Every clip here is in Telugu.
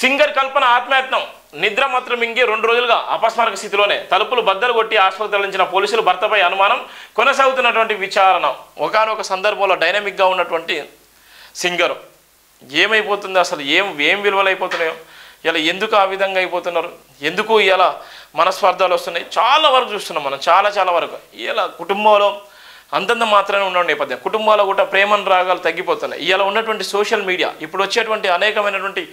సింగర్ కల్పన ఆత్మయత్నం నిద్ర మాత్రం మింగి 2 రోజులుగా అపస్మారక స్థితిలోనే తలుపులు బద్దలు కొట్టి ఆసుపత్రికి తరలించిన పోలీసులు భర్తపై అనుమానం కొనసాగుతున్నటువంటి విచారణ. ఒకానొక సందర్భంలో డైనమిక్గా ఉన్నటువంటి సింగర్ ఏమైపోతుంది, అసలు ఏం విలువలు అయిపోతున్నాయో, ఇలా ఎందుకు ఆ విధంగా అయిపోతున్నారు, ఎందుకు ఇలా మనస్వార్థాలు వస్తున్నాయి, చాలా వరకు చూస్తున్నాం మనం. చాలా వరకు ఇలా కుటుంబంలో అంతంత మాత్రమే ఉన్న నేపథ్యం, కుటుంబాల్లో కూడా ప్రేమను రాగాలు తగ్గిపోతున్నాయి. ఇలా ఉన్నటువంటి సోషల్ మీడియా, ఇప్పుడు వచ్చేటువంటి అనేకమైనటువంటి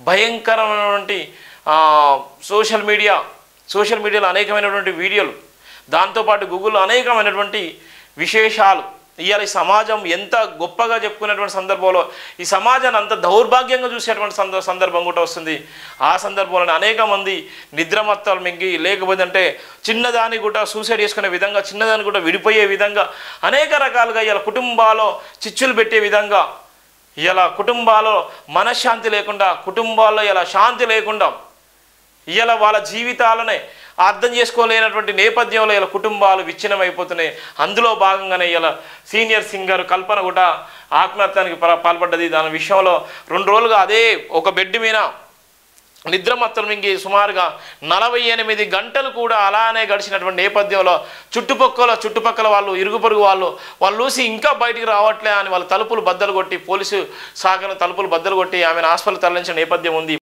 భయంకరమైనటువంటి సోషల్ మీడియాలో అనేకమైనటువంటి వీడియోలు, దాంతోపాటు గూగుల్లో అనేకమైనటువంటి విశేషాలు, ఇవాళ ఈ సమాజం ఎంత గొప్పగా చెప్పుకునేటువంటి సందర్భంలో ఈ సమాజాన్ని అంత దౌర్భాగ్యంగా చూసేటువంటి సందర్భం కూడా వస్తుంది. ఆ సందర్భంలో అనేక మంది నిద్రమత్తాలు మింగి, లేకపోతే అంటే చిన్నదాన్ని కూడా సూసైడ్ చేసుకునే విధంగా, చిన్నదాన్ని కూడా విడిపోయే విధంగా అనేక రకాలుగా ఇలా కుటుంబాల్లో చిచ్చులు పెట్టే విధంగా, ఇలా కుటుంబాల్లో మనశ్శాంతి లేకుండా, కుటుంబాల్లో ఇలా శాంతి లేకుండా, ఇలా వాళ్ళ జీవితాలనే అర్థం చేసుకోలేనటువంటి నేపథ్యంలో ఇలా కుటుంబాలు విచ్ఛిన్నమైపోతున్నాయి. అందులో భాగంగానే ఇలా సీనియర్ సింగర్ కల్పన కూడా ఆత్మహత్యానికి పాల్పడ్డది. దాని విషయంలో 2 రోజులుగా అదే ఒక బెడ్ మీద నిద్రమత్తలు మింగి సుమారుగా 48 గంటలు కూడా అలానే గడిచినటువంటి నేపథ్యంలో చుట్టుపక్కల వాళ్ళు, ఇరుగు పొరుగు వాళ్ళు చూసి ఇంకా బయటికి రావట్లే అని వాళ్ళ తలుపులు బద్దలు కొట్టి, పోలీసు శాఖను తలుపులు బద్దలు కొట్టి ఆమెను హాస్పిటల్ తరలించిన నేపథ్యం ఉంది.